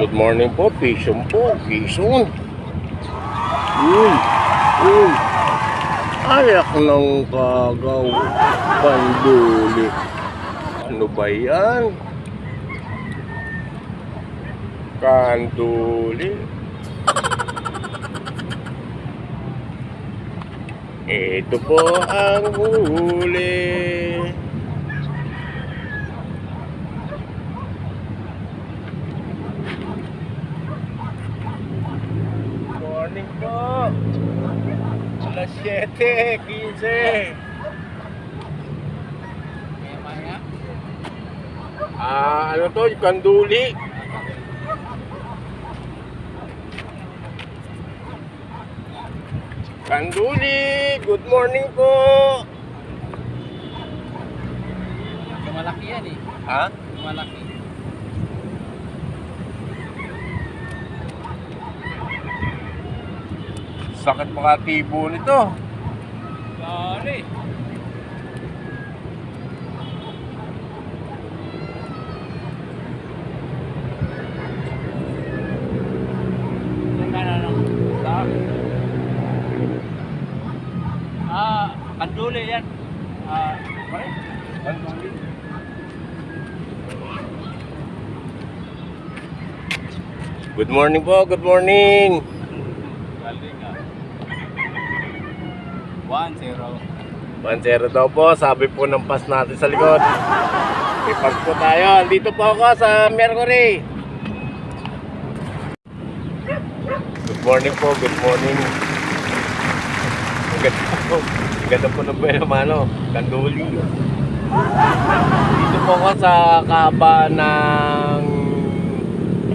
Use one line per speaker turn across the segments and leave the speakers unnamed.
Good morning po, Pison po, Pison. Uy, uy. Ayak ng kagaw, panduli. Ano ba yan? Kanduli. Ito po ang huli. Morning po. Alas 7:15. Ano to? Kanduli. Kanduli. Good morning po.
Malaki yan eh.
Ha?
Malaki.
Sakit mga tibo nito.
Dali. Kanduli yan.
Kanduli. Good morning po, good morning.
Galing ah. 1-0.
1-0 daw po, sabi po ng pass natin sa likod. Ipag po tayo, dito po ako sa Mercury. Good morning po, good morning. Ganda po ng buhay naman, Kanduli. Dito po ako sa kaba ng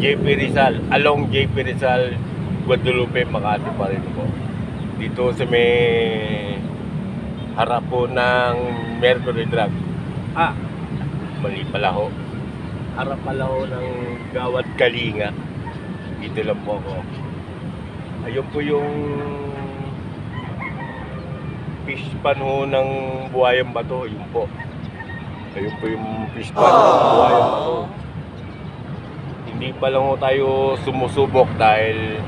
JP Rizal, along JP Rizal, Guadalupe, Makati pa rin po. Dito sa may harap po ng Mercury Drug. Mali pala ho. Harap pala ho ng Gawad Kalinga. Dito lang po ako. Ayun po yung fish pan ho ng Buhayang Bato. Ayun po. Ayun po yung fish pan ng Buhayang Bato. Hindi pa lang ho tayo sumusubok dahil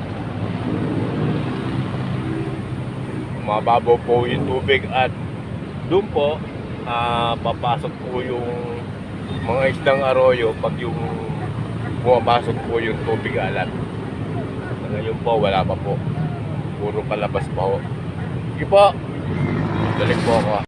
mababaw po yung tubig at doon po papasok po yung mga isdang arroyo pag yung pumapasok po yung tubig alat. Ngayon po wala pa po, puro palabas pa ho. Sige po, balik po ako.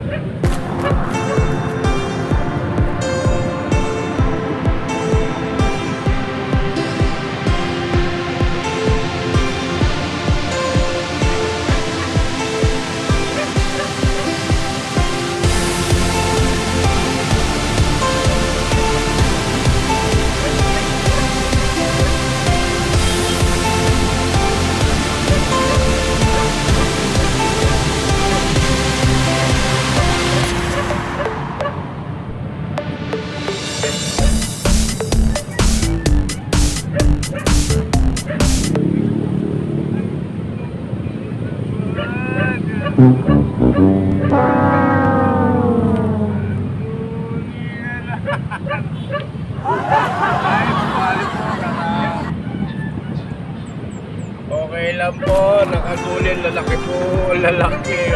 Okay lang po, nakagulin, lalaki po, lalaki.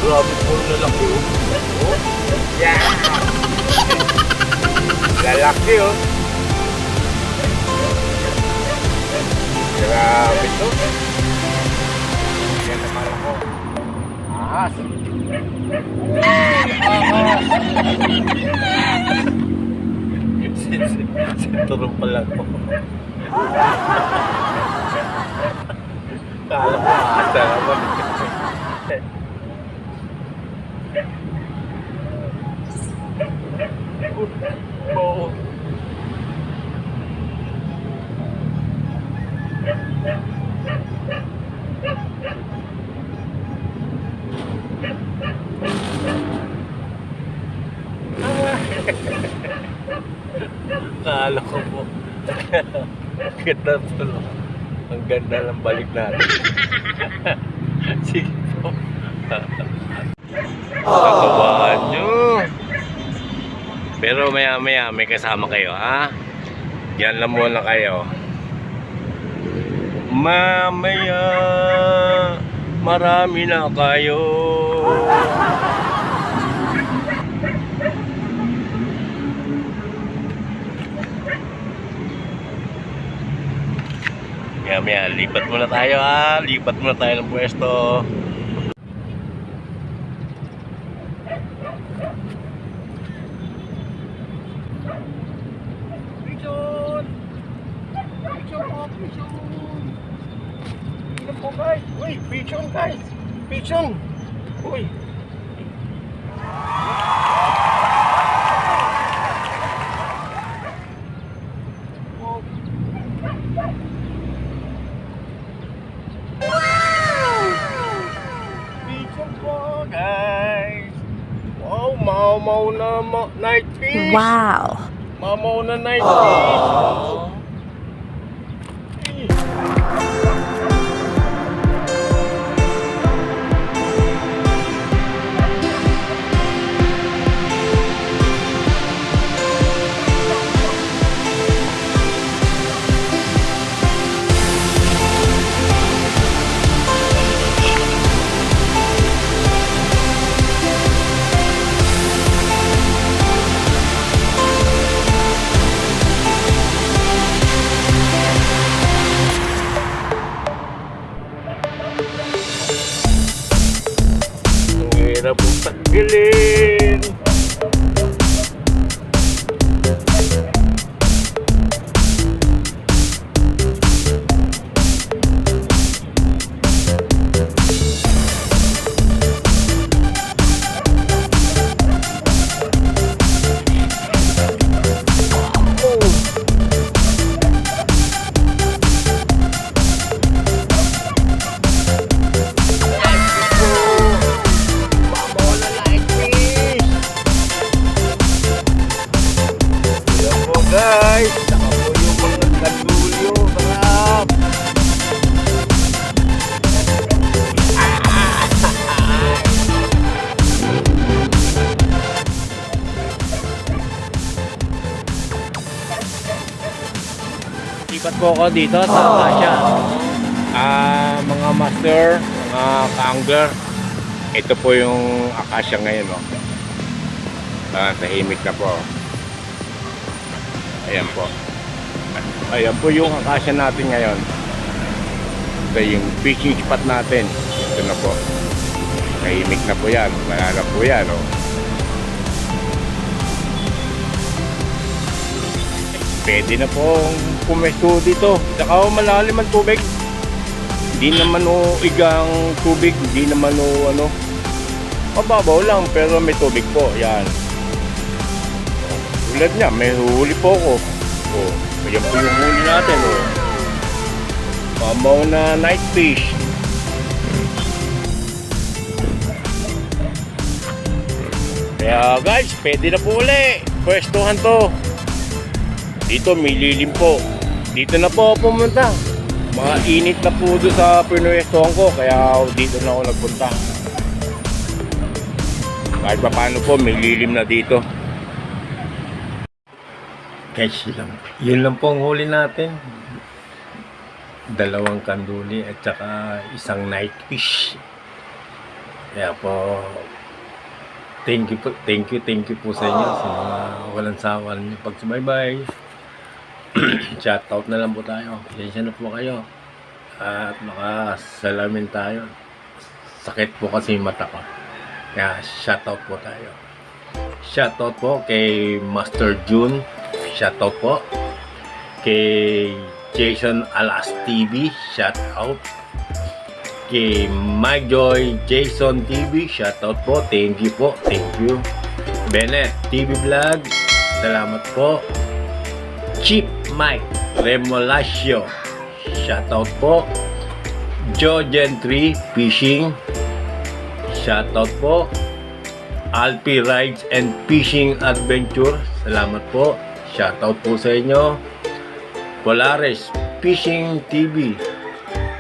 Grabe po, lalaki oh. Yeah! Lalaki oh. Grabe to. Yan naman ako. Ahas. Sinturong pa lang po. Kala ko ahas na naman. Oo. Kala ko po. Kita tulo. Ang ganda ng balik natin. Sige po. Nakawaan nyo. Pero maya maya may kasama kayo, ha? Yan lang muna kayo. Mamaya marami na kayo. Maya, lipat muna tayo, ha. Lipat muna tayo ng pwesto. Pichon! Pichon po, pichon! Ano po guys? Uy, pichon guys! Pichon! Uy! Guys, wow, mau na night fish.
Wow.
Mau na night fish. Hirap ang tagilin. Guys, saka po yung mga kandulyo, sarap. Lipat po ako dito sa Acacia. Mga master, mga ka-angler. Ito po yung Acacia ngayon, no? Tahimik na po. Ayan po. Ayan po yung Acacia natin ngayon. Ito yung fishing spot natin. Ito na po. Tahimik na po yan. Wala na po yan, oh. Pwede na pong pumesto dito. Saka malalim ang tubig. Hindi naman igang tubig. Hindi naman ano. Mababaw lang pero may tubig po. Yan. Tulad niya, may huli po ako. Oh, ayan po yung huli natin. Oh. Mamaw na night fish. Kaya guys, pwede na po uli. Pwestuhan to. Dito may lilim po. Dito na po ako pumunta. Mga init na po doon sa pinwestuhan ko. Kaya dito na ako nagpunta. Kahit pa paano po, may lilim na dito. Catch lang. Yun lang po ang huli natin. 2 kanduli at saka isang night fish. Kaya po, thank you po sa inyo sa mga walang sawa niyo pagsubaybay. Shoutout na lang po tayo. Pasensya na po kayo. At makasalamin tayo. Sakit po kasi yung mata ko. Kaya shoutout po tayo. Shoutout po kay Master June. Shoutout po kay Jason Alas TV. Shoutout kay MyJoy Jason TV. Shoutout po. Thank you po. Thank you. Bennett TV Vlog. Salamat po. Chip Mike Remolacio. Shoutout po. Joe Gentry Fishing. Shoutout po. Alpi Rides and Fishing Adventure. Salamat po. Shoutout po sa inyo. Polaris Fishing TV.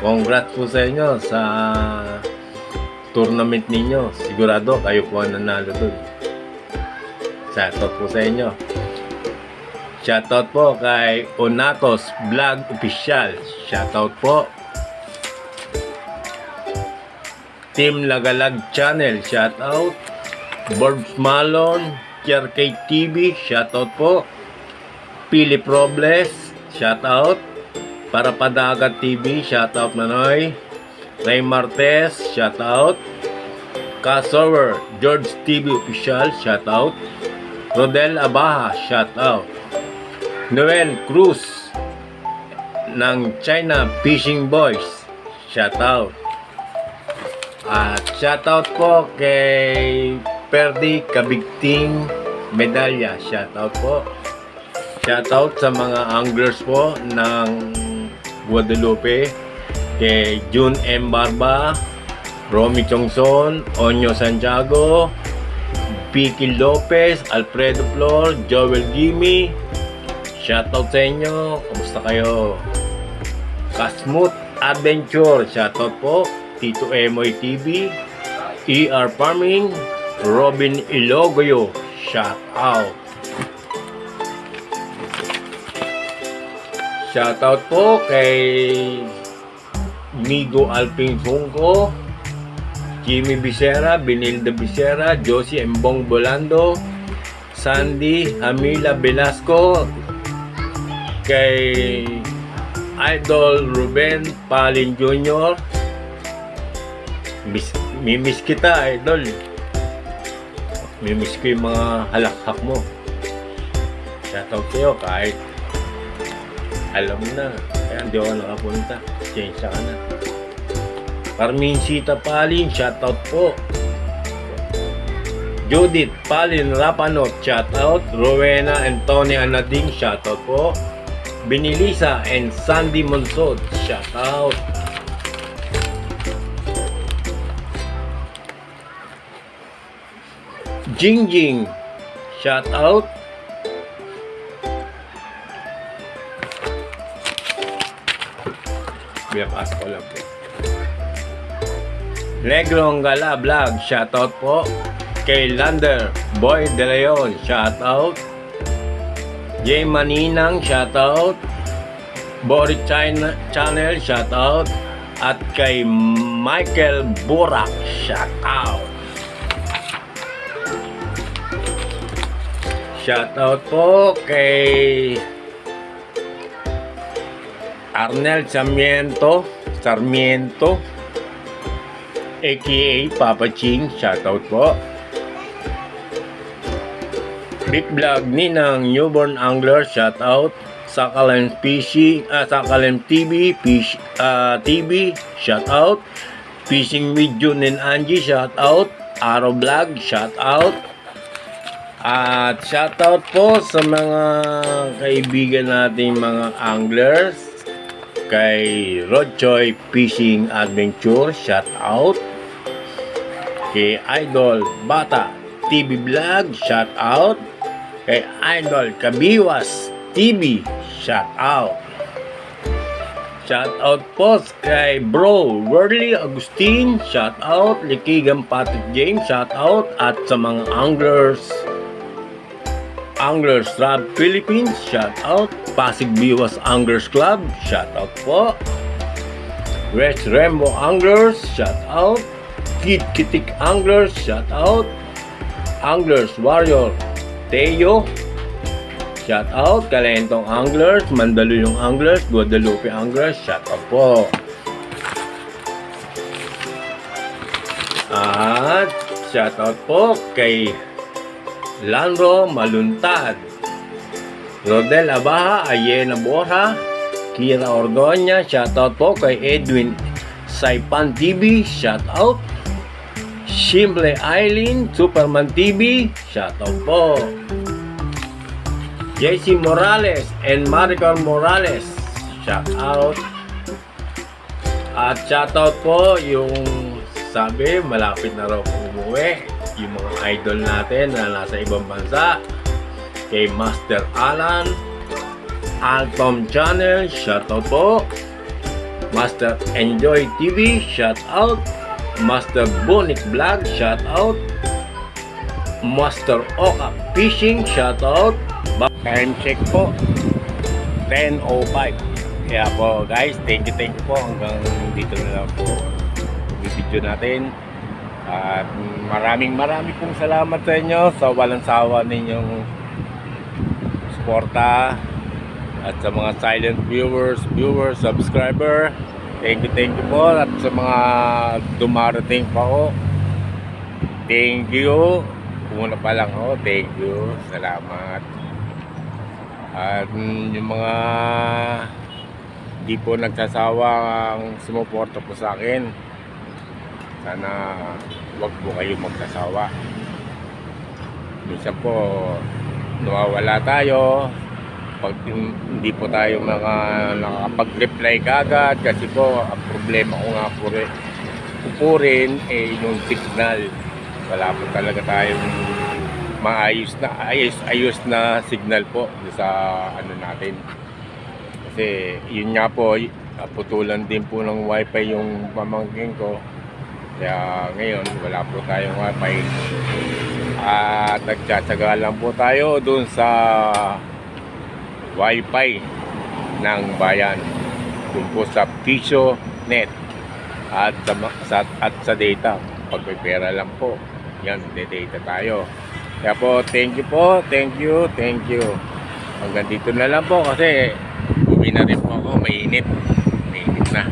Congrats po sa inyo sa tournament ninyo. Sigurado kayo po ang nanalo dun. Shoutout po sa inyo. Shoutout po kay Onatos Vlog Official. Shoutout po. Team Lagalag Channel. Shoutout. Borbs Malon. Cherkay TV. Shoutout po. Philip Robles. Shoutout. Para Padagat TV, shoutout Manoy. Ray Martes, shoutout. Casover, George TV Official, shoutout. Rodel Abaha, shoutout. Noel Cruz ng China Fishing Boys, shoutout. At shoutout po kay Perdi Kabigting Medalya, shoutout po. Shoutout sa mga anglers po ng Guadalupe, kay June M. Barba, Romy Chongson, Onyo Santiago, Vicky Lopez, Alfredo Flor, Joel Jimmy. Shoutout sa inyo, kamusta kayo? Kasmut Adventure, shoutout po. Tito Emoy TV, ER Farming, Robin Ilogoyo, shoutout. Shoutout po kay Migo Alping Sungko, Jimmy Bisera, Benilda Bisera, Josie Embong Bolando, Sandy Hamila Velasco, kay Idol Ruben Palin Jr. Mimiss kita, Idol. Mimiss ko yung mga halakhak mo. Shoutout sa'yo kahit alam mo na, kaya hindi ako nakapunta. Change ka na. Carmencita Palin, shoutout po. Judith Palin Rapanot, shoutout. Rowena Antonia Anading, shoutout po. Benilisa and Sandy Monsod, shoutout. Jingjing, shoutout. Biyakas ko lang po. Legrong Gala Vlog, shoutout po. Kay Lander Boy De Leon, shoutout. J Maninang, shoutout. Boris Channel, shoutout. At kay Michael Burak, shoutout. Shoutout po kay Arnel Sarmiento, aka Papa Ching, shoutout po. Big Vlog Ninang Newborn Angler, shoutout. Sakalan Fishing, Sakalan TV, TV, shoutout. Fishing with June and Angie, shoutout. Araw Vlog, shoutout. At shoutout po sa mga kaibigan nating mga anglers. Kay Rodchoy Fishing Adventure, shout out. Kay Idol Bata TV Vlog, shout out. Kay Idol Kabiwas TV, shout out. Shout out po kay Bro Worley Agustin, shout out. Likigan Patrick James, shout out. At sa mga Anglers Club Philippines, shout out. Pasig Biwas Anglers Club, shout out po. West Rainbow Anglers, shout out. Kid Kitik Anglers, shout out. Anglers Warrior Teo, shout out. Kalentong Anglers, Mandaluyong Anglers, Guadalupe Anglers, shout out po. At shout out po kay Landro Maluntad, Rodel Abaha, Ayena Borja, Kira Ordonya, shoutout po kay Edwin Saipan TV, shoutout. Simple Eileen, Superman TV, shoutout po. JC Morales and Maricor Morales, shoutout. At shoutout po yung sabi, malapit na raw po umuwi. Yung mga idol natin na nasa ibang bansa. Kay Master Alan, Altom Channel, shoutout po. Master Enjoy TV, shout out. Master Bonic Vlog, shout out. Master Oka Fishing, shout out. Time check po, 10:05. Kaya po guys, thank you po. Hanggang dito na lang po yung video natin. At maraming pong salamat sa inyo sa walang sawa ninyong suporta. At sa mga silent viewers, subscriber, thank you po. At sa mga dumarating pa ho, thank you. Muna pa lang ho, thank you. Salamat. At yung mga di po nagsasawang sumuporta po sa akin, sana wag po kayo magsasawa. Minsan po nawawala tayo pag hindi po tayo mga nakakapag-reply kagad, kasi po ang problema ko nga po rin yung signal. Wala po talaga tayong ayos na signal po sa ano natin. Kasi yun nga po, putulan din po ng wifi yung pamangkin ko. Kaya ngayon wala po tayong wifi. At nagtsatsaga lang po tayo dun sa wifi ng bayan. Dun po sa Piso Net. At sa data. Pag may pera lang po, yan, data tayo. Kaya po, thank you. Hanggang dito na lang po kasi uwi na rin po ako, mainit na.